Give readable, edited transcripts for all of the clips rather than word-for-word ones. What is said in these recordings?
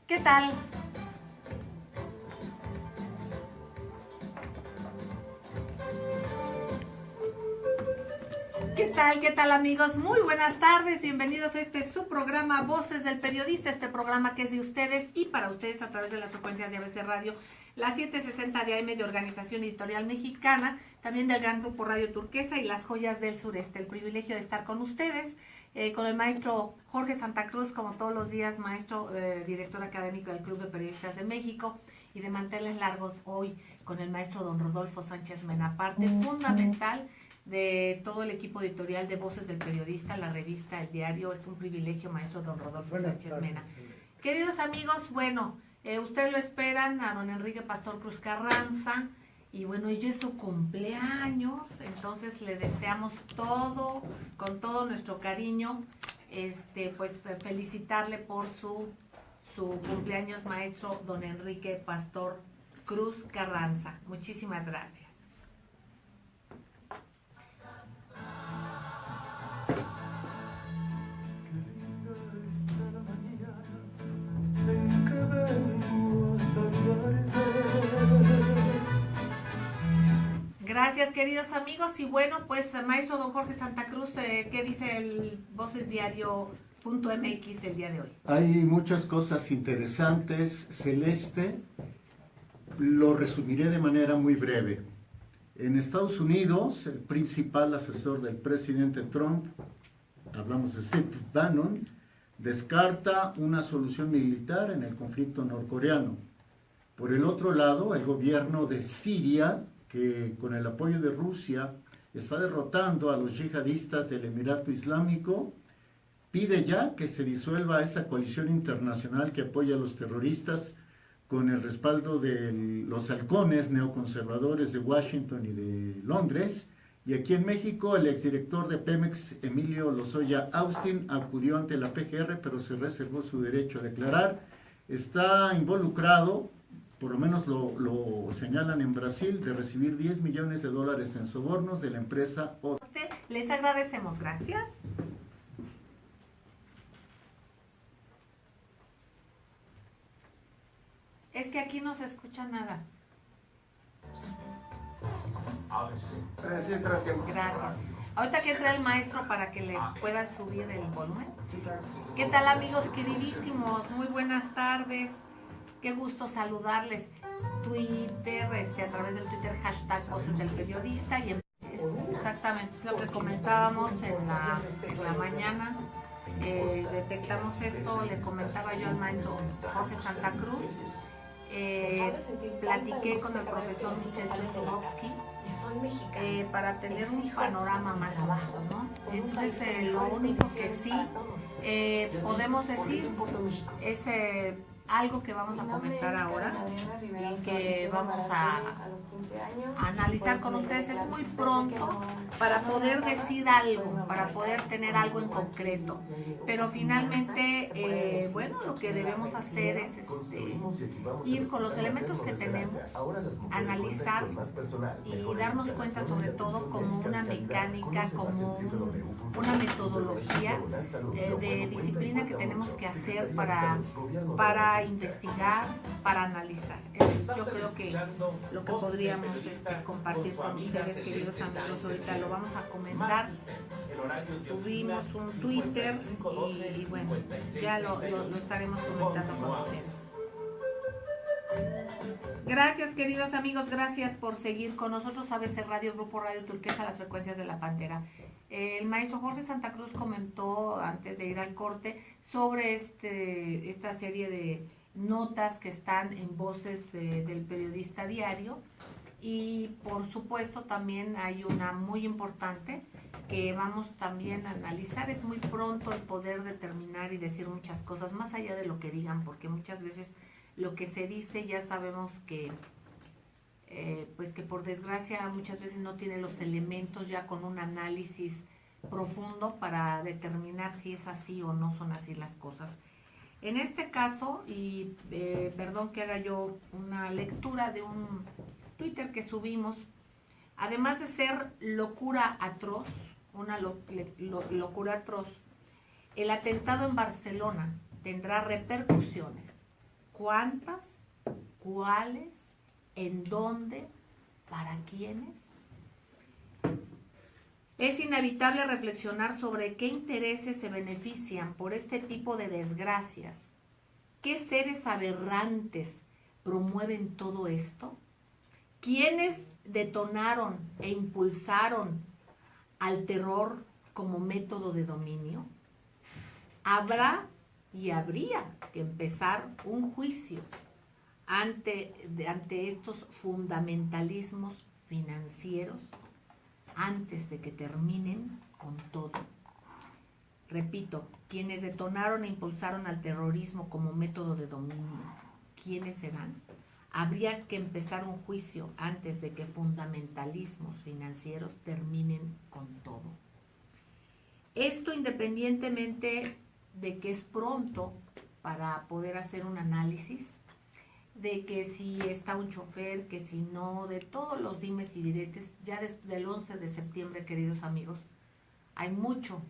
¿Qué tal? ¿Qué tal amigos? Muy buenas tardes, bienvenidos a su programa Voces del Periodista, este programa que es de ustedes y para ustedes a través de las frecuencias de ABC Radio, la 760 de AM de Organización Editorial Mexicana, también del Gran Grupo Radio Turquesa y las Joyas del Sureste. El privilegio de estar con ustedes, con el maestro Jorge Santa Cruz, como todos los días, maestro, director académico del Club de Periodistas de México, y de manteles largos hoy con el maestro don Rodolfo Sánchez Mena, parte fundamental de todo el equipo editorial de Voces del Periodista, la revista, el diario. Es un privilegio, maestro don Rodolfo Sánchez Mena. Queridos amigos, bueno, ustedes lo esperan a don Enrique Pastor Cruz Carranza, y bueno, hoy es su cumpleaños, entonces le deseamos todo, con todo nuestro cariño, pues felicitarle por su cumpleaños, maestro don Enrique Pastor Cruz Carranza. Muchísimas gracias. Gracias, queridos amigos. Y bueno, pues maestro don Jorge Santa Cruz, ¿qué dice el vocesdiario.mx el día de hoy? Hay muchas cosas interesantes, Celeste. Lo resumiré de manera muy breve. En Estados Unidos, el principal asesor del presidente Trump, hablamos de Steve Bannon, descarta una solución militar en el conflicto norcoreano. Por el otro lado, el gobierno de Siria, que con el apoyo de Rusia está derrotando a los yihadistas del Emirato Islámico, pide ya que se disuelva esa coalición internacional que apoya a los terroristas con el respaldo de los halcones neoconservadores de Washington y de Londres. Y aquí en México, el exdirector de Pemex, Emilio Lozoya Austin, acudió ante la PGR, pero se reservó su derecho a declarar. Está involucrado, por lo menos lo señalan en Brasil, de recibir $10 millones en sobornos de la empresa Odebrecht. Les agradecemos, gracias. Es que aquí no se escucha nada. Gracias. Ahorita que entra el maestro para que le pueda subir el volumen. ¿Qué tal, amigos queridísimos? Muy buenas tardes. Qué gusto saludarles. Twitter, a través del Twitter, hashtag Voces del Periodista. Y exactamente, es lo que comentábamos en la mañana. Detectamos esto, le comentaba yo al maestro Jorge Santa Cruz. Platiqué con el profesor Michel Chostolovsky para tener un panorama más amplio, ¿no? Entonces, lo único que sí podemos decir es algo que vamos a comentar ahora y que vamos a analizar con ustedes. Es muy pronto para poder decir algo, para poder tener algo en concreto, pero finalmente, bueno, lo que debemos hacer es ir con los elementos que tenemos, analizar y darnos cuenta sobre todo como una mecánica, como una metodología de disciplina que tenemos que hacer para investigar, para analizar. Yo creo que lo que podríamos compartir con ustedes, queridos amigos, ahorita lo vamos a comentar. Tuvimos un Twitter y bueno, ya lo estaremos comentando con ustedes. Gracias, queridos amigos, gracias por seguir con nosotros. ABC Radio, Grupo Radio Turquesa, las frecuencias de la Pantera. El maestro Jorge Santa Cruz comentó antes de ir al corte sobre esta serie de notas que están en Voces del Periodista Diario, y por supuesto también hay una muy importante que vamos también a analizar. Es muy pronto el poder determinar y decir muchas cosas más allá de lo que digan, porque muchas veces lo que se dice ya sabemos que pues que por desgracia muchas veces no tiene los elementos ya con un análisis profundo para determinar si es así o no son así las cosas. En este caso, y perdón que haga yo una lectura de un Twitter que subimos, además de ser locura atroz, una locura atroz, el atentado en Barcelona tendrá repercusiones ¿Cuántas? ¿Cuáles? ¿En dónde? ¿Para quiénes? Es inevitable reflexionar sobre qué intereses se benefician por este tipo de desgracias. ¿Qué seres aberrantes promueven todo esto? ¿Quiénes detonaron e impulsaron al terror como método de dominio? Habrá y habría que empezar un juicio ante estos fundamentalismos financieros antes de que terminen con todo. Repito, quienes detonaron e impulsaron al terrorismo como método de dominio, ¿quiénes serán? Habría que empezar un juicio antes de que fundamentalismos financieros terminen con todo. Esto independientemente de que es pronto para poder hacer un análisis, de que si está un chofer, que si no, de todos los dimes y diretes, ya desde el 11 de septiembre, queridos amigos, hay mucho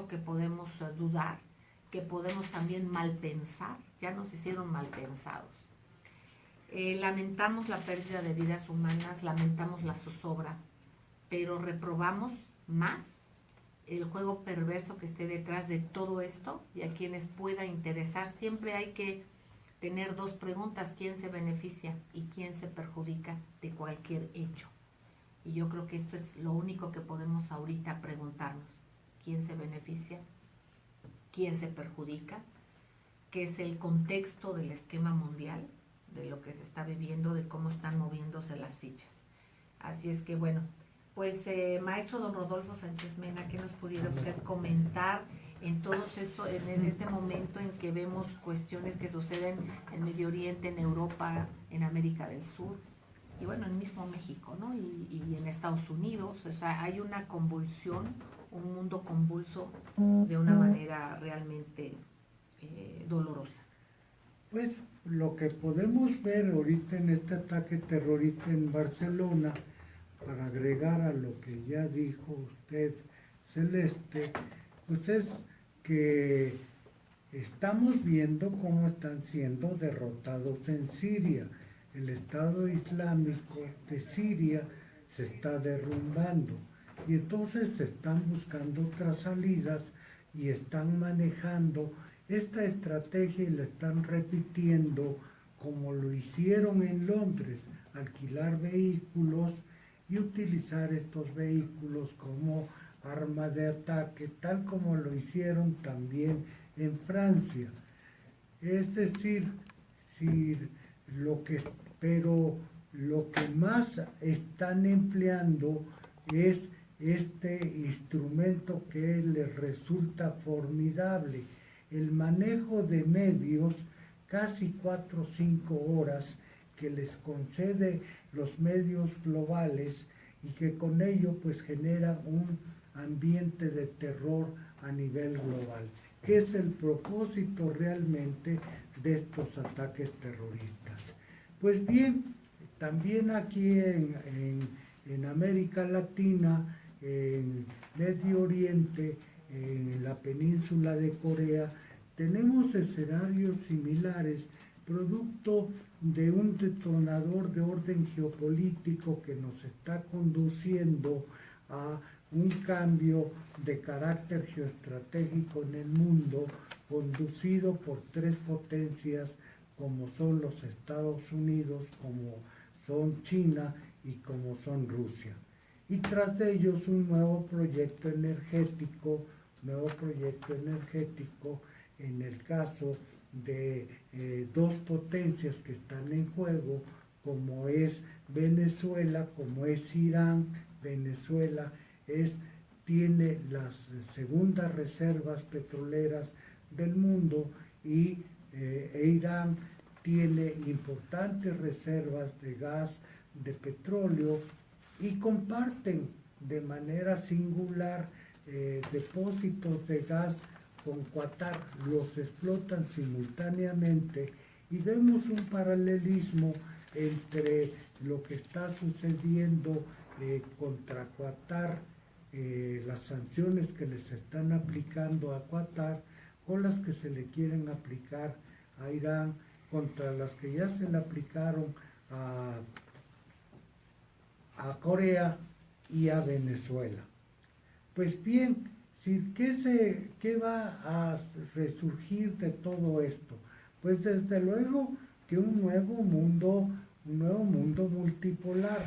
que podemos dudar, que podemos también mal pensar, ya nos hicieron mal pensados. Lamentamos la pérdida de vidas humanas, lamentamos la zozobra, pero reprobamos más el juego perverso que esté detrás de todo esto, y a quienes pueda interesar, siempre hay que tener dos preguntas: ¿quién se beneficia y quién se perjudica de cualquier hecho? Y yo creo que esto es lo único que podemos ahorita preguntarnos: ¿quién se beneficia? ¿Quién se perjudica? ¿Qué es el contexto del esquema mundial, de lo que se está viviendo, de cómo están moviéndose las fichas? Así es que bueno, pues maestro don Rodolfo Sánchez Mena, ¿qué nos pudiera usted comentar en todo esto, en este momento en que vemos cuestiones que suceden en Medio Oriente, en Europa, en América del Sur, y bueno, en mismo México, ¿no? Y en Estados Unidos? O sea, hay una convulsión, un mundo convulso de una manera realmente dolorosa. Pues lo que podemos ver ahorita en este ataque terrorista en Barcelona, para agregar a lo que ya dijo usted, Celeste, pues es que estamos viendo cómo están siendo derrotados en Siria. El Estado Islámico de Siria se está derrumbando y entonces se están buscando otras salidas y están manejando esta estrategia y la están repitiendo como lo hicieron en Londres: alquilar vehículos y utilizar estos vehículos como arma de ataque, tal como lo hicieron también en Francia. Es decir, pero lo que más están empleando es este instrumento que les resulta formidable: el manejo de medios, casi 4 o 5 horas que les concede los medios globales, y que con ello pues genera un ambiente de terror a nivel global, que es el propósito realmente de estos ataques terroristas. Pues bien, también aquí en América Latina, en Medio Oriente, en la península de Corea, tenemos escenarios similares, producto de un detonador de orden geopolítico que nos está conduciendo a un cambio de carácter geoestratégico en el mundo, conducido por 3 potencias como son los Estados Unidos, como son China y como son Rusia. Y tras de ellos un nuevo proyecto energético en el caso de 2 potencias que están en juego, como es Venezuela, como es Irán. Venezuela tiene las segundas reservas petroleras del mundo y Irán tiene importantes reservas de gas, de petróleo, y comparten de manera singular depósitos de gas con Qatar, los explotan simultáneamente, y vemos un paralelismo entre lo que está sucediendo contra Qatar, las sanciones que les están aplicando a Qatar, con las que se le quieren aplicar a Irán, contra las que ya se le aplicaron a Corea y a Venezuela. Pues bien, ¿qué va a resurgir de todo esto? Pues desde luego que un nuevo mundo multipolar,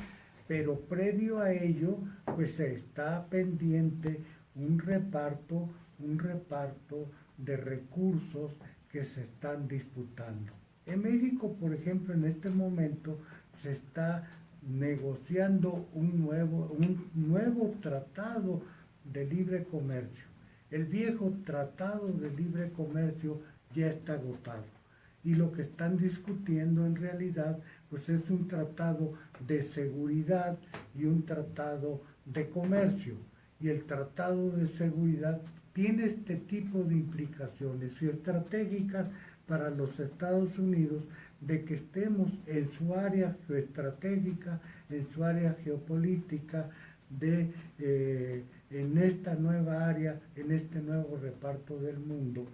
pero previo a ello, pues está pendiente un reparto de recursos que se están disputando. En México, por ejemplo, en este momento se está negociando un nuevo tratado de libre comercio. El viejo tratado de libre comercio ya está agotado. Y lo que están discutiendo en realidad, pues es un tratado de seguridad y un tratado de comercio. Y el tratado de seguridad tiene este tipo de implicaciones estratégicas para los Estados Unidos, de que estemos en su área geoestratégica, en su área geopolítica, en esta nueva área, en este nuevo reparto del mundo,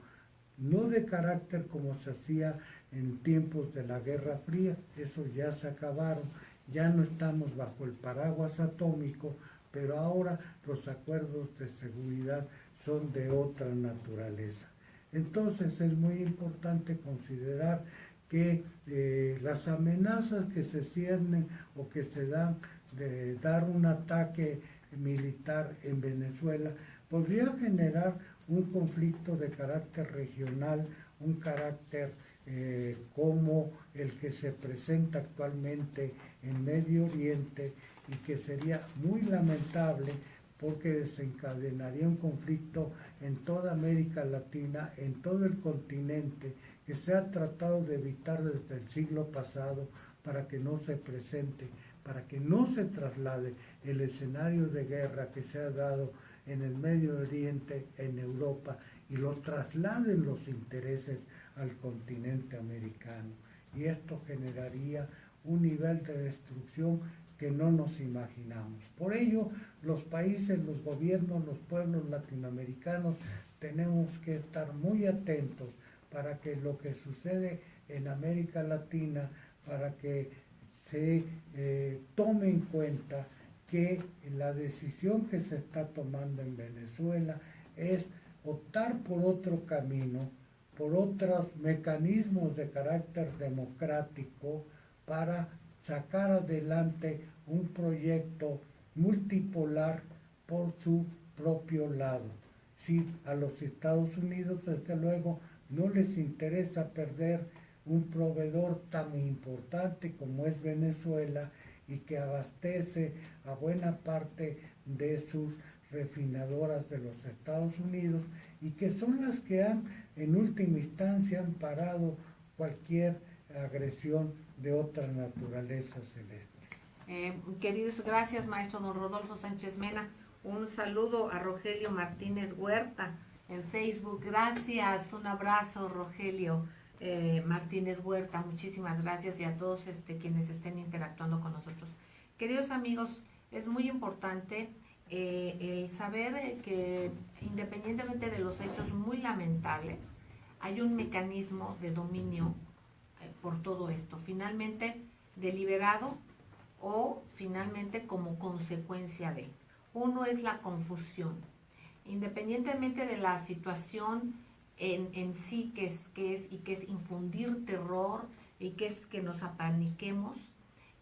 no de carácter como se hacía en tiempos de la Guerra Fría, eso ya se acabaron, ya no estamos bajo el paraguas atómico, pero ahora los acuerdos de seguridad son de otra naturaleza. Entonces es muy importante considerar que las amenazas que se ciernen o que se dan de dar un ataque militar en Venezuela podría generar un conflicto de carácter regional, un carácter como el que se presenta actualmente en Medio Oriente, y que sería muy lamentable porque desencadenaría un conflicto en toda América Latina, en todo el continente, que se ha tratado de evitar desde el siglo pasado para que no se presente, para que no se traslade el escenario de guerra que se ha dado en el Medio Oriente, en Europa, y lo trasladen los intereses al continente americano. Y esto generaría un nivel de destrucción que no nos imaginamos. Por ello, los países, los gobiernos, los pueblos latinoamericanos tenemos que estar muy atentos para que lo que sucede en América Latina, para que se tome en cuenta que la decisión que se está tomando en Venezuela es optar por otro camino, por otros mecanismos de carácter democrático para sacar adelante un proyecto multipolar por su propio lado. Si a los Estados Unidos, desde luego, no les interesa perder un proveedor tan importante como es Venezuela y que abastece a buena parte de sus refinadoras de los Estados Unidos, y que son las que en última instancia han parado cualquier agresión de otra naturaleza celeste. Queridos, gracias maestro don Rodolfo Sánchez Mena. Un saludo a Rogelio Martínez Huerta en Facebook. Gracias, un abrazo Rogelio Martínez Huerta, muchísimas gracias, y a todos quienes estén interactuando con nosotros. Queridos amigos, es muy importante el saber que independientemente de los hechos muy lamentables, hay un mecanismo de dominio por todo esto, finalmente deliberado o finalmente como consecuencia de. Uno es la confusión. Independientemente de la situación en sí que es infundir terror y que es que nos apaniquemos,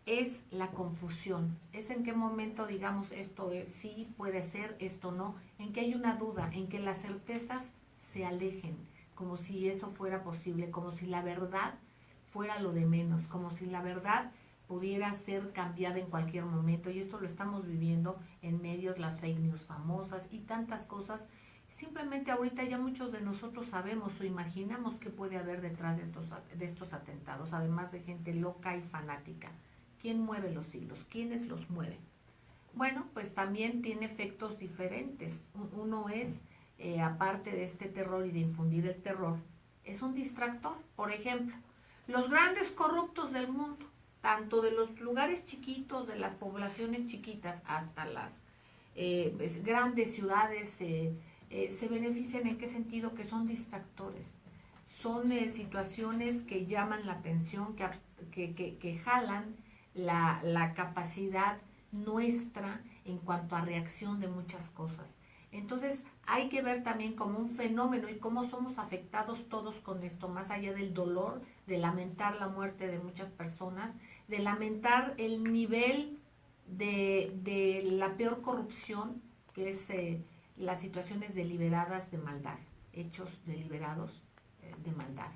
es la confusión. Es en qué momento digamos esto sí puede ser, esto no, en que hay una duda, en que las certezas se alejen, como si eso fuera posible, como si la verdad fuera lo de menos, como si la verdad pudiera ser cambiada en cualquier momento, y esto lo estamos viviendo en medios, las fake news famosas y tantas cosas. Simplemente ahorita ya muchos de nosotros sabemos o imaginamos qué puede haber detrás de estos atentados, además de gente loca y fanática. ¿Quién mueve los hilos? ¿Quiénes los mueven? Bueno, pues también tiene efectos diferentes. Uno es, aparte de este terror y de infundir el terror, es un distractor. Por ejemplo, los grandes corruptos del mundo, tanto de los lugares chiquitos, de las poblaciones chiquitas, hasta las grandes ciudades, se benefician. ¿En qué sentido? Que son distractores. son situaciones que llaman la atención, que jalan la capacidad nuestra en cuanto a reacción de muchas cosas. Entonces hay que ver también como un fenómeno y cómo somos afectados todos con esto, más allá del dolor, de lamentar la muerte de muchas personas, de lamentar el nivel de la peor corrupción, que es las situaciones deliberadas de maldad, hechos deliberados de maldad.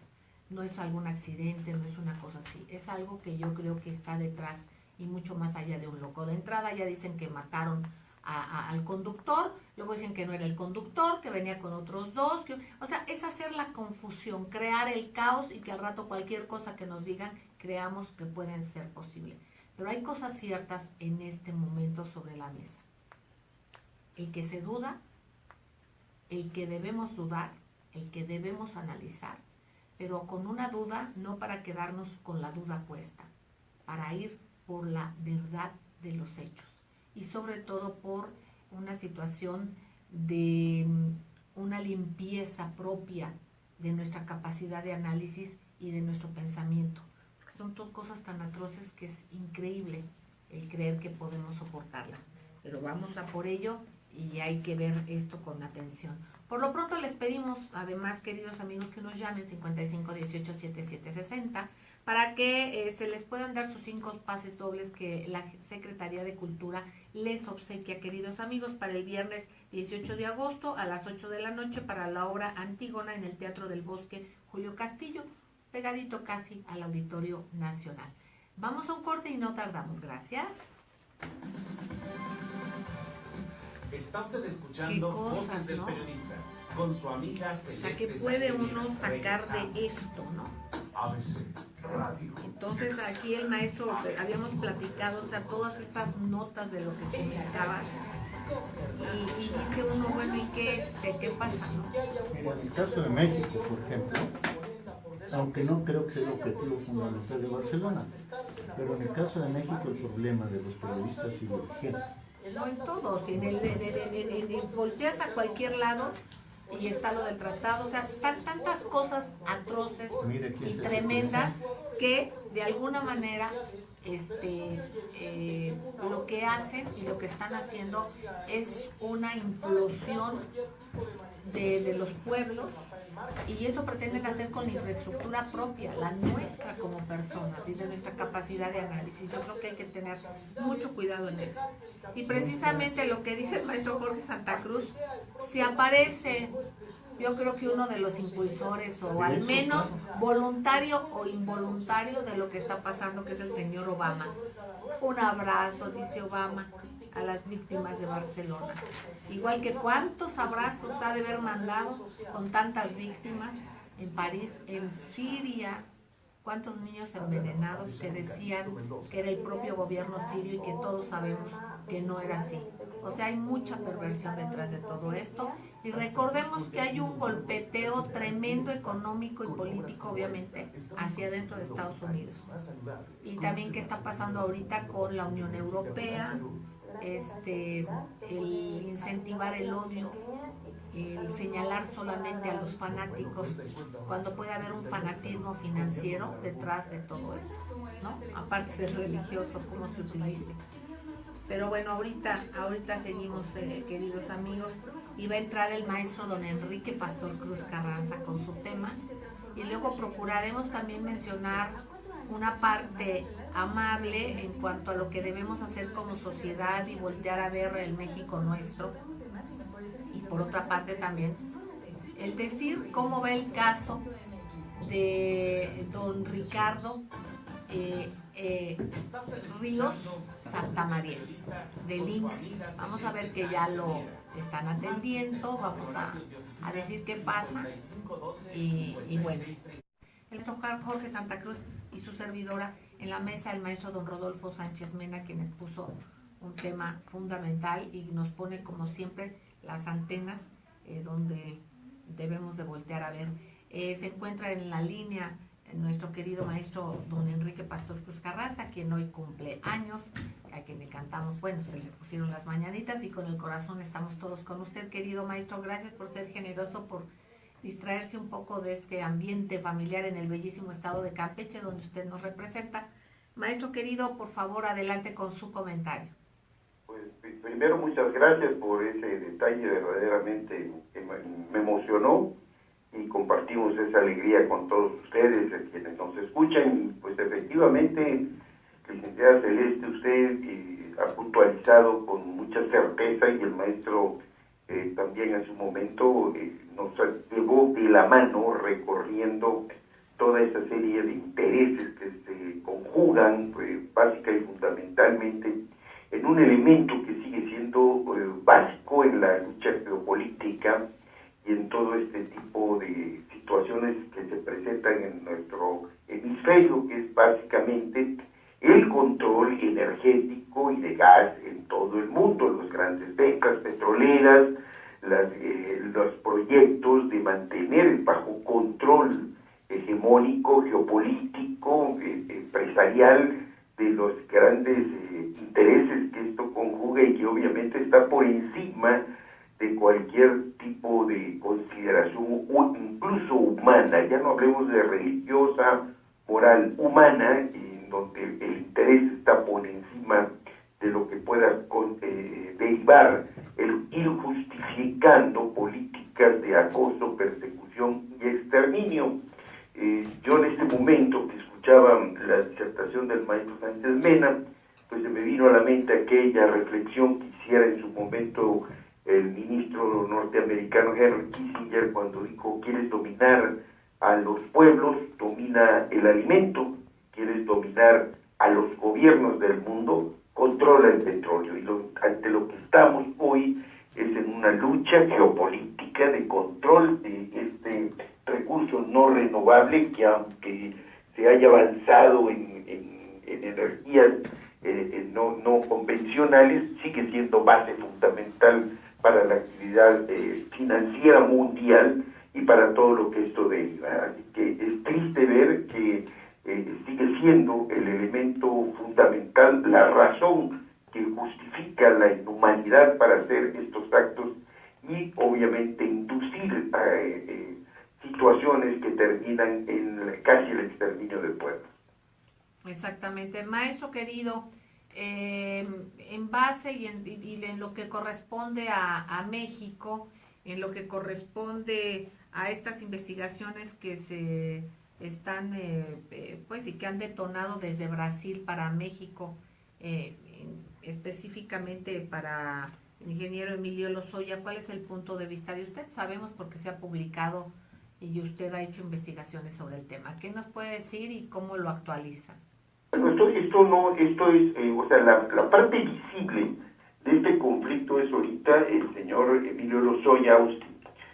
No es algún accidente, no es una cosa así, es algo que yo creo que está detrás y mucho más allá de un loco. De entrada ya dicen que mataron al conductor, luego dicen que no era el conductor, que venía con otros dos, o sea, es hacer la confusión, crear el caos y que al rato cualquier cosa que nos digan creamos que pueden ser posible. Pero hay cosas ciertas en este momento sobre la mesa. El que se duda, el que debemos dudar, el que debemos analizar, pero con una duda no para quedarnos con la duda puesta, para ir por la verdad de los hechos y sobre todo por una situación de una limpieza propia de nuestra capacidad de análisis y de nuestro pensamiento. Porque son cosas tan atroces que es increíble el creer que podemos soportarlas. Pero vamos a por ello y hay que ver esto con atención. Por lo pronto les pedimos, además, queridos amigos, que nos llamen 55 18 77 60 para que se les puedan dar sus 5 pases dobles que la Secretaría de Cultura les obsequia, queridos amigos, para el viernes 18 de agosto a las 8 de la noche para la obra Antígona en el Teatro del Bosque Julio Castillo, pegadito casi al Auditorio Nacional. Vamos a un corte y no tardamos. Gracias. Está usted escuchando Voces del Periodista con su amiga Celeste. O sea, que puede uno sacar de esto, ¿no? ABC Radio. Entonces aquí el maestro, habíamos platicado, o sea, todas estas notas de lo que comentaba y dice uno, bueno, ¿y qué pasa, no? Mira, en el caso de México, por ejemplo, aunque no creo que sea el objetivo fundamental de Barcelona, pero en el caso de México el problema de los periodistas sigue vigente. No en todos, volteas a cualquier lado y está lo del tratado, o sea, están tantas cosas atroces y tremendas que de alguna manera lo que hacen y lo que están haciendo es una implosión de los pueblos, y eso pretenden hacer con la infraestructura propia, la nuestra como personas y de nuestra capacidad de análisis. Yo creo que hay que tener mucho cuidado en eso. Y precisamente lo que dice el maestro Jorge Santa Cruz, si aparece, yo creo que uno de los impulsores, o al menos voluntario o involuntario, de lo que está pasando, que es el señor Obama. Un abrazo, dice Obama, a las víctimas de Barcelona. Igual que cuántos abrazos ha de haber mandado con tantas víctimas en París, en Siria, cuántos niños envenenados que decían que era el propio gobierno sirio y que todos sabemos que no era así. O sea, hay mucha perversión detrás de todo esto, y recordemos que hay un golpeteo tremendo económico y político, obviamente, hacia adentro de Estados Unidos. Y también qué está pasando ahorita con la Unión Europea, el incentivar el odio, el señalar solamente a los fanáticos, cuando puede haber un fanatismo financiero detrás de todo esto, ¿no? Aparte del religioso, cómo se utilice. Pero bueno, ahorita seguimos, queridos amigos, y va a entrar el maestro don Enrique Pastor Cruz Carranza con su tema, y luego procuraremos también mencionar una parte amable en cuanto a lo que debemos hacer como sociedad y voltear a ver el México nuestro. Y por otra parte también el decir cómo va el caso de don Ricardo Ríos Santamaría del IMSS. Vamos a ver que ya lo están atendiendo, vamos a decir qué pasa, y bueno, el maestro Jorge Santa Cruz y su servidora en la mesa, el maestro don Rodolfo Sánchez Mena, quien puso un tema fundamental y nos pone como siempre las antenas donde debemos de voltear a ver. Se encuentra en la línea nuestro querido maestro don Enrique Pastor Cruz Carranza, quien hoy cumple años, a quien le cantamos, bueno, se le pusieron las mañanitas, y con el corazón estamos todos con usted, querido maestro. Gracias por ser generoso, por distraerse un poco de este ambiente familiar en el bellísimo estado de Campeche, donde usted nos representa. Maestro querido, por favor, adelante con su comentario. Pues primero, muchas gracias por ese detalle, verdaderamente que me emocionó, y compartimos esa alegría con todos ustedes, quienes nos escuchan. Y pues efectivamente, licenciada Celeste, usted ha puntualizado con mucha certeza, y el maestro también en su momento nos llevó de la mano recorriendo toda esa serie de intereses que se conjugan básica y fundamentalmente en un elemento que sigue siendo básico en la lucha geopolítica y en todo este tipo de situaciones que se presentan en nuestro hemisferio, que es básicamente el control energético y de gas en todo el mundo, las grandes ventas petroleras, los proyectos de mantener bajo control hegemónico, geopolítico, empresarial, de los grandes intereses que esto conjuga, y que obviamente está por encima de cualquier tipo de consideración, incluso humana. Ya no hablemos de religiosa, moral, humana, en donde el interés está por encima de lo que pueda derivar el ir justificando políticas de acoso, persecución y exterminio. Yo en este momento que escuchaba la disertación del maestro Sánchez Mena, pues se me vino a la mente aquella reflexión que hiciera en su momento el ministro norteamericano Henry Kissinger, cuando dijo: quieres dominar a los pueblos, domina el alimento; quieres dominar a los gobiernos del mundo, controla el petróleo. Y ante lo que estamos hoy es en una lucha geopolítica de control de este recurso no renovable, que aunque se haya avanzado en energías no convencionales, sigue siendo base fundamental para la actividad financiera mundial y para todo lo que esto deriva. Así que es triste ver que sigue siendo el elemento fundamental, la razón que justifica la inhumanidad para hacer estos actos, y obviamente inducir situaciones que terminan en casi el exterminio del pueblo. Exactamente. Maestro querido, en base y en lo que corresponde a México, en lo que corresponde a estas investigaciones que se están, pues, y que han detonado desde Brasil para México, específicamente para el ingeniero Emilio Lozoya, ¿cuál es el punto de vista de usted? Sabemos porque se ha publicado y usted ha hecho investigaciones sobre el tema. ¿Qué nos puede decir y cómo lo actualiza? Bueno, esto es, o sea, la parte visible de este conflicto es ahorita el señor Emilio Lozoya Austin.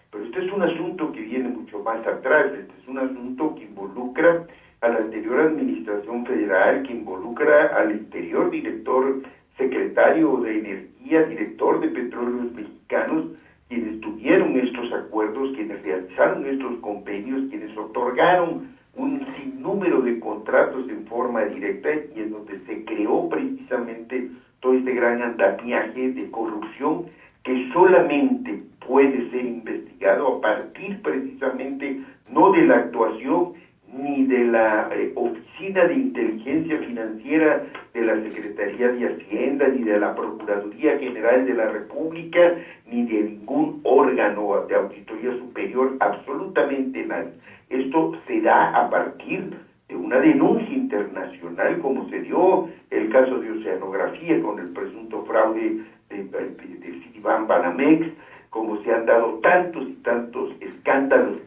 Pero este es un asunto que viene mucho más atrás. Este es un asunto que involucra a la anterior administración federal, que involucra al anterior director secretario de Energía, director de Petróleos Mexicanos, quienes tuvieron estos acuerdos, quienes realizaron estos convenios, quienes otorgaron un sinnúmero de contratos en forma directa, y en donde se creó precisamente todo este gran andamiaje de corrupción que solamente puede ser investigado a partir precisamente no de la actuación ni de la Oficina de Inteligencia Financiera de la Secretaría de Hacienda, ni de la Procuraduría General de la República, ni de ningún órgano de auditoría superior, absolutamente nadie. Esto se da a partir de una denuncia internacional, como se dio el caso de Oceanografía con el presunto fraude de Citibank Banamex, como se han dado tantos y tantos escándalos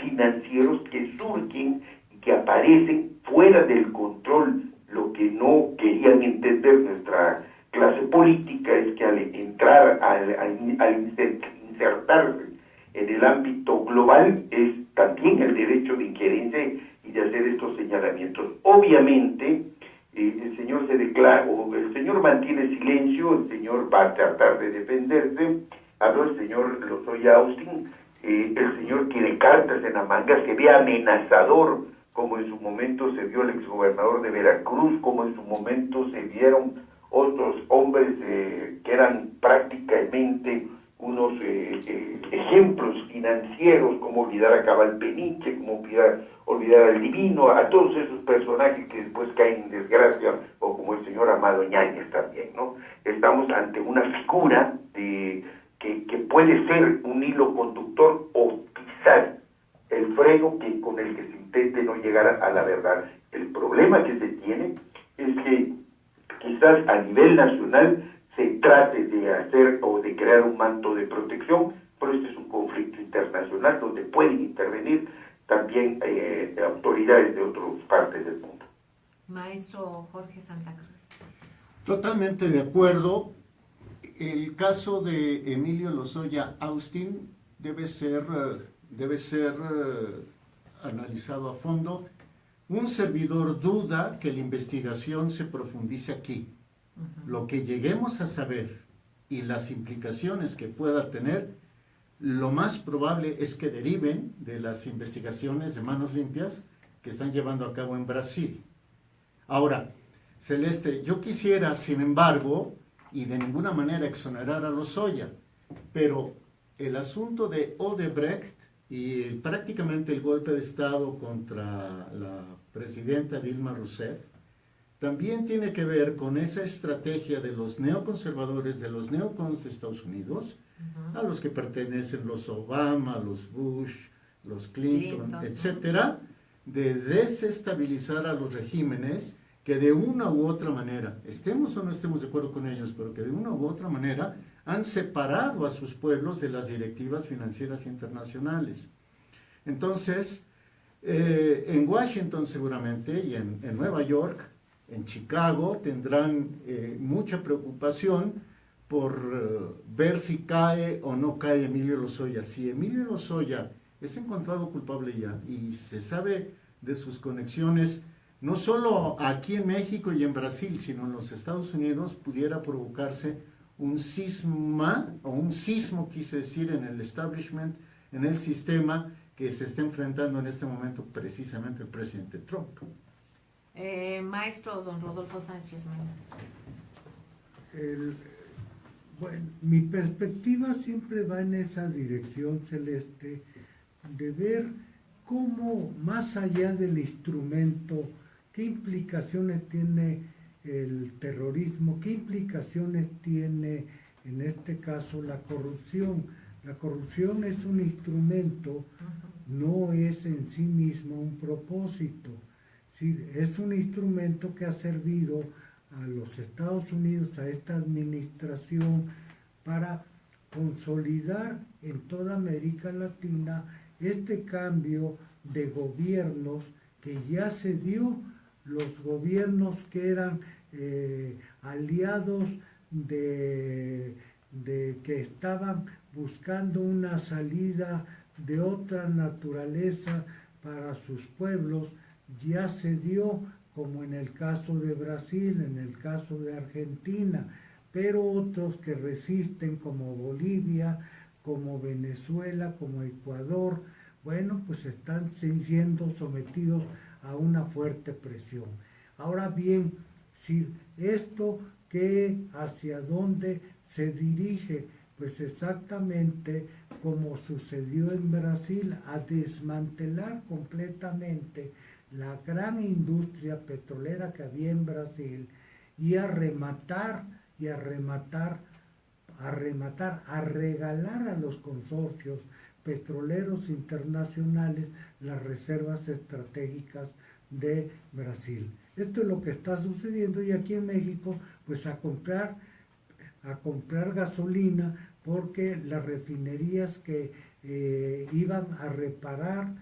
financieros que surgen y que aparecen fuera del control. Lo que no querían entender nuestra clase política es que al entrar, al insertarse en el ámbito global, es también el derecho de injerencia y de hacer estos señalamientos. Obviamente, el señor se declara, o el señor mantiene silencio, el señor va a tratar de defenderse. Habló el señor Lozoya Austin, el señor tiene cartas en la manga, se ve amenazador, como en su momento se vio el exgobernador de Veracruz, como en su momento se vieron otros hombres que eran prácticamente unos ejemplos financieros, como olvidar a Cabal Peniche, como olvidar al Divino, a todos esos personajes que después caen en desgracia, o como el señor Amado Ñáñez también, ¿no? Estamos ante una figura que puede ser un hilo conductor o quizás el freno con el que se intente no llegar a la verdad. El problema que se tiene es que quizás a nivel nacional se trate de hacer o de crear un manto de protección, pero este es un conflicto internacional donde pueden intervenir también autoridades de otras partes del mundo. Maestro Jorge Santa Cruz. Totalmente de acuerdo. El caso de Emilio Lozoya Austin debe ser analizado a fondo. Un servidor duda que la investigación se profundice aquí. Lo que lleguemos a saber y las implicaciones que pueda tener, lo más probable es que deriven de las investigaciones de manos limpias que están llevando a cabo en Brasil. Ahora, Celeste, yo quisiera, sin embargo, y de ninguna manera exonerar a Lozoya, pero el asunto de Odebrecht y prácticamente el golpe de Estado contra la presidenta Dilma Rousseff también tiene que ver con esa estrategia de los neoconservadores, de los neocons de Estados Unidos, a los que pertenecen los Obama, los Bush, los Clinton, etcétera, de desestabilizar a los regímenes que de una u otra manera, estemos o no estemos de acuerdo con ellos, pero que de una u otra manera han separado a sus pueblos de las directivas financieras internacionales. Entonces, en Washington seguramente, y en Nueva York, en Chicago, tendrán mucha preocupación por ver si cae o no cae Emilio Lozoya. Si Emilio Lozoya es encontrado culpable ya y se sabe de sus conexiones, no solo aquí en México y en Brasil, sino en los Estados Unidos, pudiera provocarse un sismo, quise decir, en el establishment, en el sistema que se está enfrentando en este momento precisamente el presidente Trump. Maestro don Rodolfo Sánchez Mena. Bueno, mi perspectiva siempre va en esa dirección, Celeste, de ver cómo, más allá del instrumento, qué implicaciones tiene el terrorismo, qué implicaciones tiene, en este caso, la corrupción. La corrupción es un instrumento, no es en sí mismo un propósito. Sí, es un instrumento que ha servido a los Estados Unidos, a esta administración, para consolidar en toda América Latina este cambio de gobiernos que ya se dio. Los gobiernos que eran aliados que estaban buscando una salida de otra naturaleza para sus pueblos, ya se dio, como en el caso de Brasil, en el caso de Argentina, pero otros que resisten, como Bolivia, como Venezuela, como Ecuador, bueno, pues están siendo sometidos a una fuerte presión. Ahora bien, si esto hacia dónde se dirige, pues exactamente como sucedió en Brasil, a desmantelar completamente la gran industria petrolera que había en Brasil y a regalar a los consorcios petroleros internacionales las reservas estratégicas de Brasil. Esto es lo que está sucediendo, y aquí en México, pues a comprar gasolina, porque las refinerías que iban a reparar,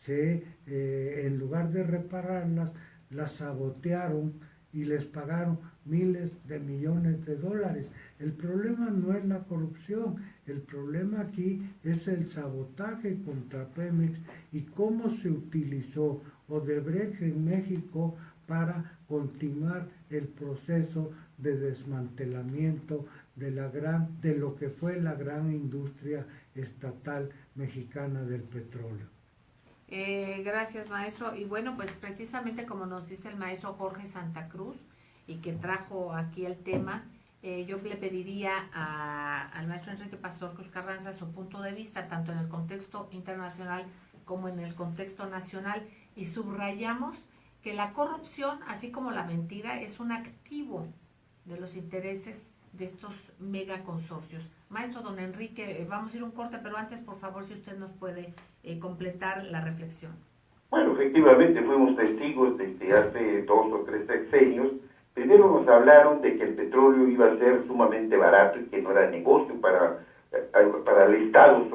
en lugar de repararlas, las sabotearon y les pagaron miles de millones de dólares. El problema no es la corrupción, el problema aquí es el sabotaje contra Pemex y cómo se utilizó Odebrecht en México para continuar el proceso de desmantelamiento de lo que fue la gran industria estatal mexicana del petróleo. Gracias, maestro. Y bueno, pues precisamente como nos dice el maestro Jorge Santa Cruz, y que trajo aquí el tema, yo le pediría al maestro Enrique Pastor Cruz Carranza su punto de vista, tanto en el contexto internacional como en el contexto nacional, y subrayamos que la corrupción, así como la mentira, es un activo de los intereses de estos megaconsorcios. Maestro don Enrique, vamos a ir un corte, pero antes, por favor, si usted nos puede completar la reflexión. Bueno, efectivamente fuimos testigos desde hace 2 o 3 sexenios. Primero nos hablaron de que el petróleo iba a ser sumamente barato y que no era negocio para el Estado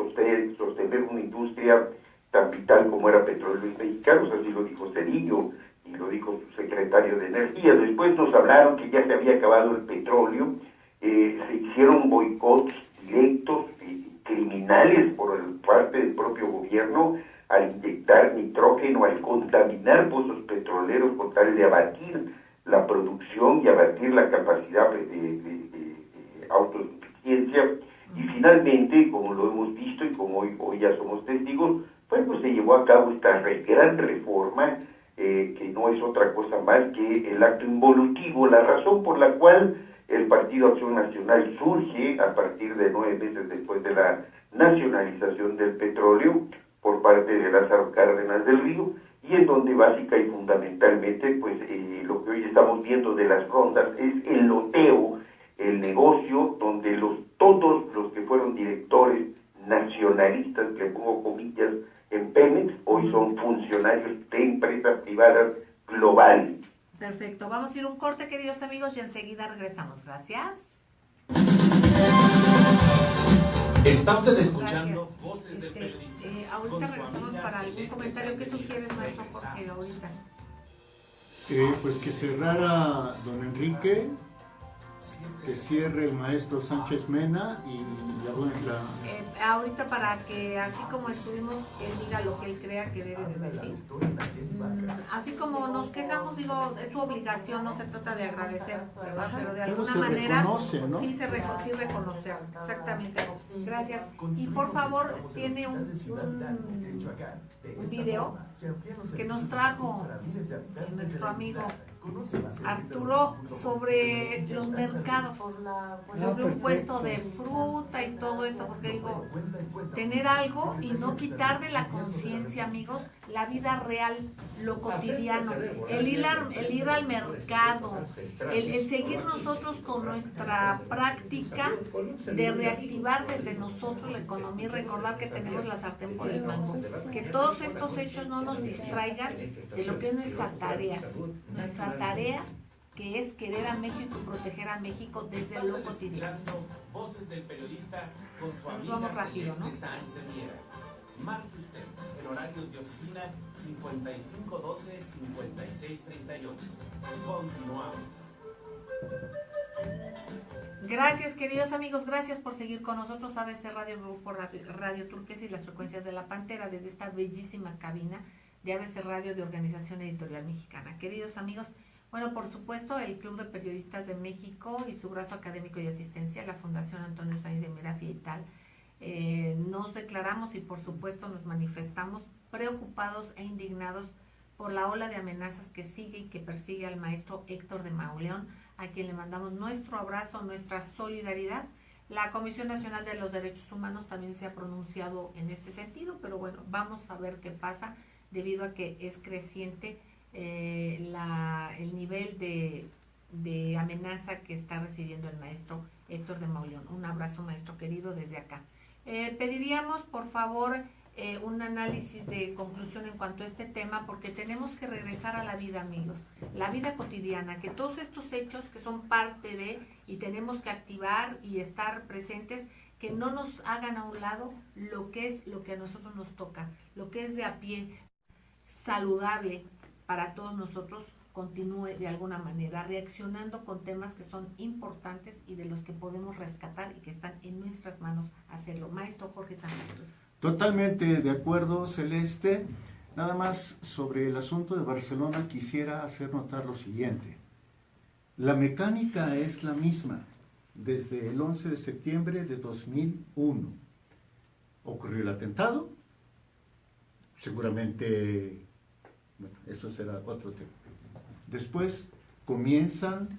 sostener una industria tan vital como era Petróleos Mexicanos, así lo dijo Cedillo y lo dijo su secretario de Energía. Después nos hablaron que ya se había acabado el petróleo, se hicieron boicots directos y criminales por parte del propio gobierno al inyectar nitrógeno, al contaminar pozos petroleros con tal de abatir la producción y abatir la capacidad de autosuficiencia. Y finalmente, como lo hemos visto y como hoy ya somos testigos, pues se llevó a cabo esta gran reforma, que no es otra cosa más que el acto involutivo, la razón por la cual el Partido Acción Nacional surge a partir de 9 meses después de la nacionalización del petróleo por parte de Lázaro Cárdenas del Río, y en donde básica y fundamentalmente pues lo que hoy estamos viendo de las rondas es el loteo, el negocio donde todos los que fueron directores nacionalistas, le pongo comillas, en Pemex, hoy son funcionarios de empresas privadas globales. Perfecto, vamos a ir un corte, queridos amigos, y enseguida regresamos. Gracias. Está usted escuchando Voces del Periodista. Ahorita regresamos para algún comentario. ¿Qué sugieres, maestro Jorge, ahorita? Pues que cerrara don Enrique, que cierre el maestro Sánchez Mena y ahorita para que así como estuvimos, él diga lo que él crea que debe de decir. Así como nos quejamos, digo, es su obligación, no se trata de agradecer, ¿verdad? Pero de alguna manera reconoce, ¿no? sí reconocer, exactamente. Gracias. Y por favor, tiene un video que nos trajo nuestro amigo Arturo sobre los mercados, sobre un puesto de fruta y todo esto, porque digo, tener algo y no quitar de la conciencia, amigos, la vida real, lo cotidiano, el ir al mercado, el seguir nosotros con nuestra práctica de reactivar desde nosotros la economía y recordar que tenemos la sartén por el mango, que todos estos hechos no nos distraigan de lo que es nuestra tarea que es querer a México y proteger a México desde lo cotidiano. Voces del Periodista con su amiga vamos rápido, ¿no? Sáenz de Miera. Marque usted en horarios de oficina 5512-5638. Continuamos. Gracias, queridos amigos, gracias por seguir con nosotros. ABC Radio Grupo Radio Turquesa y las frecuencias de la Pantera desde esta bellísima cabina de ABC Radio de Organización Editorial Mexicana. Queridos amigos, bueno, por supuesto, el Club de Periodistas de México y su brazo académico y asistencial, la Fundación Antonio Sáenz de Miera Fietal, nos declaramos y por supuesto nos manifestamos preocupados e indignados por la ola de amenazas que sigue y que persigue al maestro Héctor de Mauleón, a quien le mandamos nuestro abrazo, nuestra solidaridad. La Comisión Nacional de los Derechos Humanos también se ha pronunciado en este sentido, pero bueno, vamos a ver qué pasa debido a que es creciente el nivel de amenaza que está recibiendo el maestro Héctor de Mauleón. Un abrazo, maestro querido, desde acá. Pediríamos, por favor, un análisis de conclusión en cuanto a este tema, porque tenemos que regresar a la vida, amigos, la vida cotidiana, que todos estos hechos que son parte de, y tenemos que activar y estar presentes, que no nos hagan a un lado lo que a nosotros nos toca, lo que es de a pie, saludable para todos nosotros, continúe de alguna manera reaccionando con temas que son importantes y de los que podemos rescatar y que están en nuestras manos hacerlo. Maestro Jorge Sánchez. Totalmente de acuerdo, Celeste. Nada más sobre el asunto de Barcelona quisiera hacer notar lo siguiente. La mecánica es la misma desde el 11 de septiembre de 2001. Ocurrió el atentado, seguramente, bueno, eso será otro tema. Después comienzan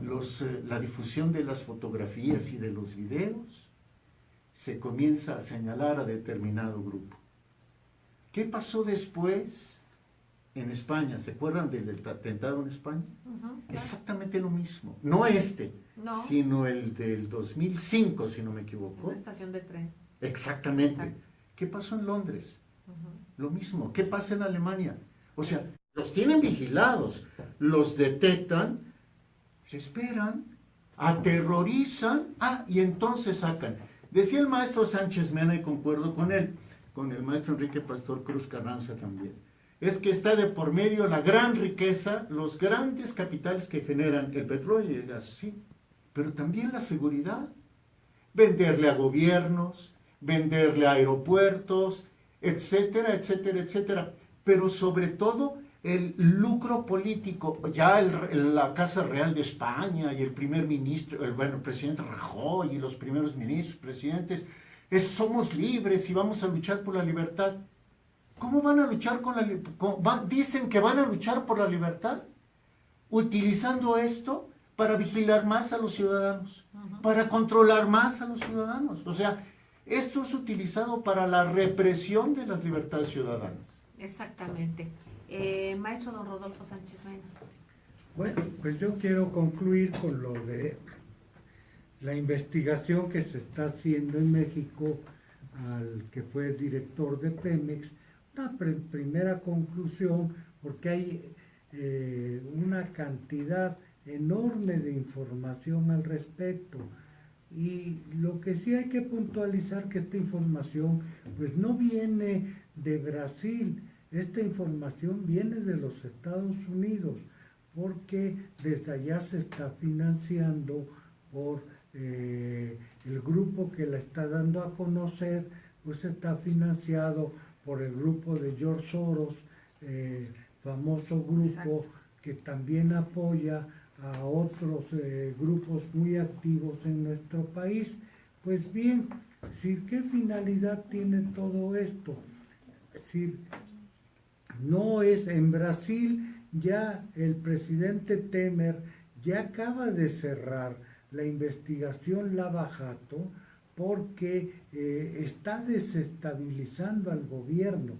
la difusión de las fotografías y de los videos, se comienza a señalar a determinado grupo. ¿Qué pasó después en España? ¿Se acuerdan del atentado en España? Claro. Exactamente lo mismo. No No. sino el del 2005, si no me equivoco. Una estación de tren. Exactamente. Exacto. ¿Qué pasó en Londres? Lo mismo. ¿Qué pasa en Alemania? O sea, los tienen vigilados, los detectan, se esperan, aterrorizan, y entonces sacan. Decía el maestro Sánchez Mena, y concuerdo con él, con el maestro Enrique Pastor Cruz Carranza también, es que está de por medio la gran riqueza, los grandes capitales que generan el petróleo y el gas, sí, pero también la seguridad. Venderle a gobiernos, venderle a aeropuertos, etcétera, etcétera, etcétera. Pero sobre todo el lucro político. Ya la Casa Real de España y el primer ministro, el presidente Rajoy y los primeros ministros, presidentes, somos libres y vamos a luchar por la libertad. ¿Cómo van a luchar dicen que van a luchar por la libertad, utilizando esto para vigilar más a los ciudadanos, para controlar más a los ciudadanos. O sea, esto es utilizado para la represión de las libertades ciudadanas. Exactamente. Maestro don Rodolfo Sánchez Mena. Bueno, pues yo quiero concluir con lo de la investigación que se está haciendo en México al que fue director de Pemex. Una primera conclusión, porque hay una cantidad enorme de información al respecto, y lo que sí hay que puntualizar que esta información pues no viene de Brasil, esta información viene de los Estados Unidos, porque desde allá se está financiando por el grupo que la está dando a conocer, pues está financiado por el grupo de George Soros, famoso grupo. Exacto. Que también apoya a otros grupos muy activos en nuestro país. Pues bien, ¿qué finalidad tiene todo esto? Es decir, no es en Brasil, ya el presidente Temer ya acaba de cerrar la investigación Lava Jato, porque está desestabilizando al gobierno.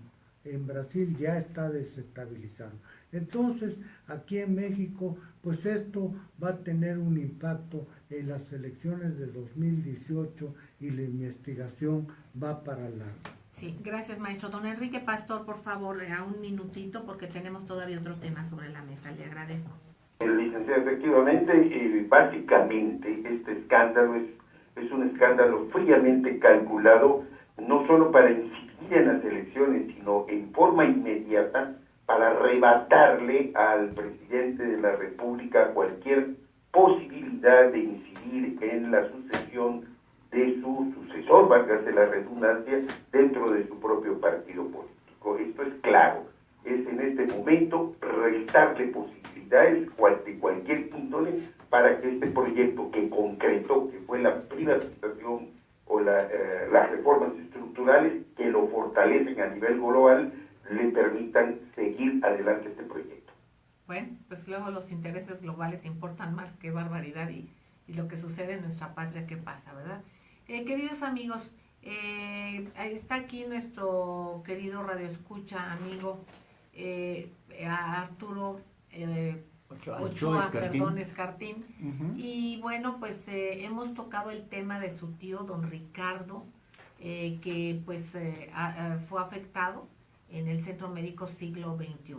En Brasil ya está desestabilizando. Entonces, aquí en México, pues esto va a tener un impacto en las elecciones de 2018 y la investigación va para largo. Sí, gracias, maestro. Don Enrique Pastor, por favor, a un minutito, porque tenemos todavía otro tema sobre la mesa. Le agradezco. Licenciado, efectivamente, básicamente, este escándalo es un escándalo fríamente calculado, no solo para incidir en las elecciones, sino en forma inmediata para arrebatarle al presidente de la República cualquier posibilidad de incidir en la sucesión de su sucesor, válgase la redundancia, dentro de su propio partido político. Esto es claro, es en este momento restarle posibilidades de cualquier índole para que este proyecto que concretó, que fue la privatización o las reformas estructurales que lo fortalecen a nivel global, le permitan seguir adelante este proyecto. Bueno, pues luego los intereses globales importan más, qué barbaridad, y lo que sucede en nuestra patria, qué pasa, ¿verdad? Queridos amigos, está aquí nuestro querido radioescucha, amigo, Arturo Ochoa, Escartín. Y bueno, pues hemos tocado el tema de su tío, don Ricardo, que pues fue afectado en el Centro Médico Siglo XXI.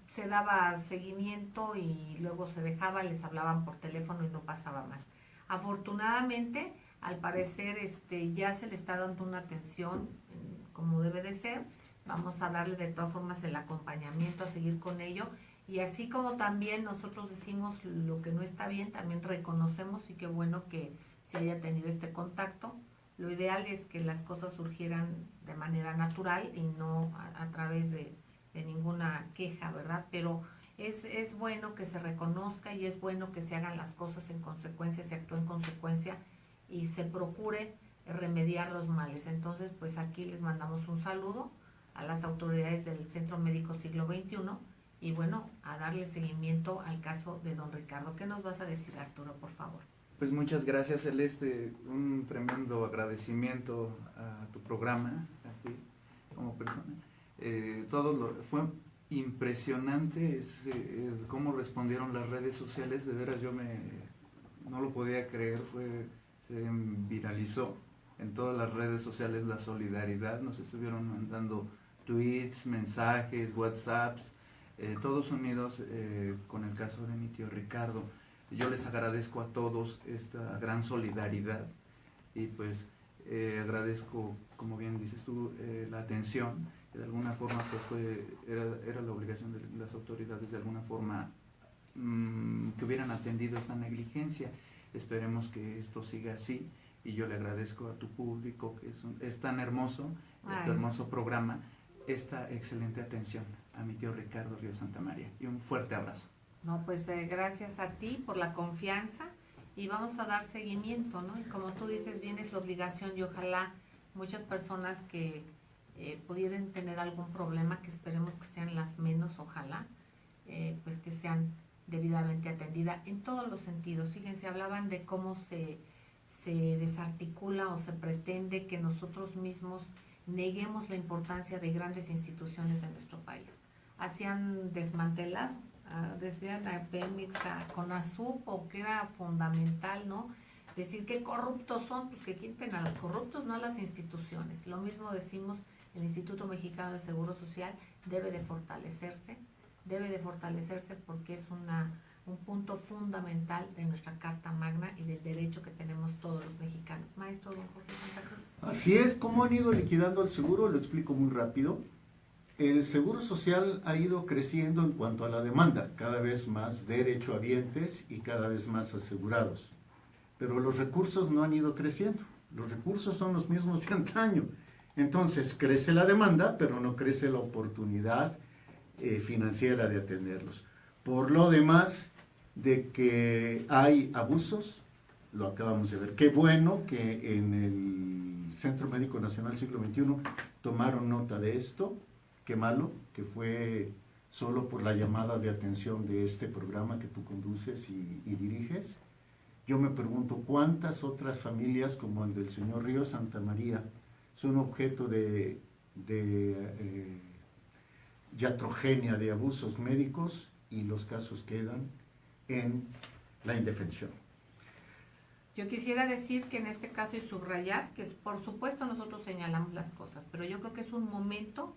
Se daba seguimiento y luego se dejaba, les hablaban por teléfono y no pasaba más. Afortunadamente, al parecer ya se le está dando una atención como debe de ser. Vamos a darle de todas formas el acompañamiento, a seguir con ello. Y así como también nosotros decimos lo que no está bien, también reconocemos, y qué bueno que se haya tenido este contacto. Lo ideal es que las cosas surgieran de manera natural y no a través de ninguna queja, ¿verdad? Pero es bueno que se reconozca y es bueno que se hagan las cosas en consecuencia, se actúe en consecuencia y se procure remediar los males. Entonces, pues aquí les mandamos un saludo a las autoridades del Centro Médico Siglo XXI y bueno, a darle seguimiento al caso de don Ricardo. ¿Qué nos vas a decir, Arturo, por favor? Pues muchas gracias, Celeste, un tremendo agradecimiento a tu programa, a ti como persona. Fue impresionante cómo respondieron las redes sociales, de veras no lo podía creer, se viralizó en todas las redes sociales la solidaridad, nos estuvieron mandando tweets, mensajes, WhatsApps, todos unidos con el caso de mi tío Ricardo. Yo les agradezco a todos esta gran solidaridad y pues agradezco, como bien dices tú, la atención, que de alguna forma pues era la obligación de las autoridades de alguna forma que hubieran atendido esta negligencia. Esperemos que esto siga así y yo le agradezco a tu público, que es tan hermoso, tu hermoso programa, esta excelente atención a mi tío Ricardo Ríos Santamaría, y un fuerte abrazo. No, pues gracias a ti por la confianza y vamos a dar seguimiento, ¿no? Y como tú dices, bien es la obligación y ojalá muchas personas que pudieran tener algún problema, que esperemos que sean las menos, ojalá, pues que sean debidamente atendidas en todos los sentidos. Fíjense, hablaban de cómo se desarticula o se pretende que nosotros mismos neguemos la importancia de grandes instituciones de nuestro país. Así han desmantelado, decían a Pemex, a CONASUP, o que era fundamental, ¿no? Decir que corruptos son, pues que quiten a los corruptos, no a las instituciones. Lo mismo decimos, el Instituto Mexicano de Seguro Social debe de fortalecerse porque es un punto fundamental de nuestra Carta Magna y del derecho que tenemos todos los mexicanos. Maestro don Jorge Santa Cruz. Así es, ¿cómo han ido liquidando el seguro? Lo explico muy rápido. El Seguro Social ha ido creciendo en cuanto a la demanda, cada vez más derechohabientes y cada vez más asegurados. Pero los recursos no han ido creciendo, los recursos son los mismos de antaño. Entonces crece la demanda, pero no crece la oportunidad financiera de atenderlos. Por lo demás, de que hay abusos, lo acabamos de ver. Qué bueno que en el Centro Médico Nacional Siglo XXI tomaron nota de esto. Qué malo que fue solo por la llamada de atención de este programa que tú conduces y diriges. Yo me pregunto cuántas otras familias como el del señor Ríos Santamaría son objeto de iatrogenia, de abusos médicos, y los casos quedan en la indefensión. Yo quisiera decir que en este caso y subrayar que por supuesto nosotros señalamos las cosas, pero yo creo que es un momento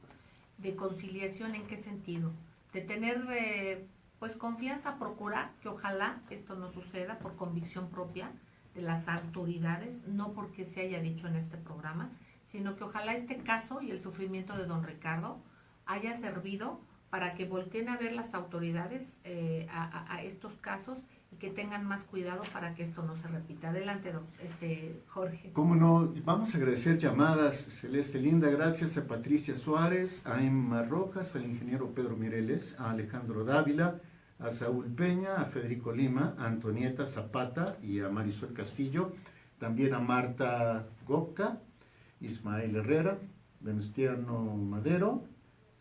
de conciliación. ¿En qué sentido? De tener pues confianza, procurar que ojalá esto no suceda por convicción propia de las autoridades, no porque se haya dicho en este programa, sino que ojalá este caso y el sufrimiento de don Ricardo haya servido para que volteen a ver las autoridades a estos casos y que tengan más cuidado para que esto no se repita. Adelante, Jorge. Cómo no, vamos a agradecer llamadas, Celeste Linda, gracias a Patricia Suárez, a Emma Rojas, al ingeniero Pedro Mireles, a Alejandro Dávila, a Saúl Peña, a Federico Lima, a Antonieta Zapata y a Marisol Castillo, también a Marta Gopka, Ismael Herrera, Venustiano Madero,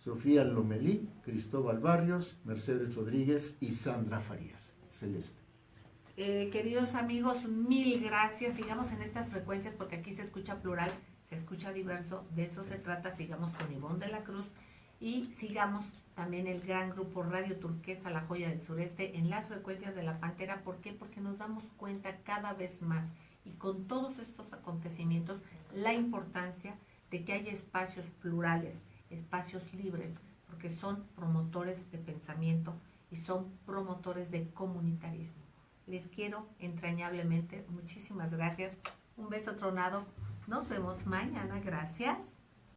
Sofía Lomelí, Cristóbal Barrios, Mercedes Rodríguez y Sandra Farías. Celeste. Queridos amigos, mil gracias. Sigamos en estas frecuencias porque aquí se escucha plural, se escucha diverso, de eso se trata. Sigamos con Ivonne de la Cruz y sigamos también el gran grupo Radio Turquesa, La Joya del Sureste, en las frecuencias de La Pantera. ¿Por qué? Porque nos damos cuenta cada vez más, y con todos estos acontecimientos, la importancia de que haya espacios plurales, espacios libres, porque son promotores de pensamiento y son promotores de comunitarismo. Les quiero entrañablemente, muchísimas gracias, un beso tronado, nos vemos mañana, gracias.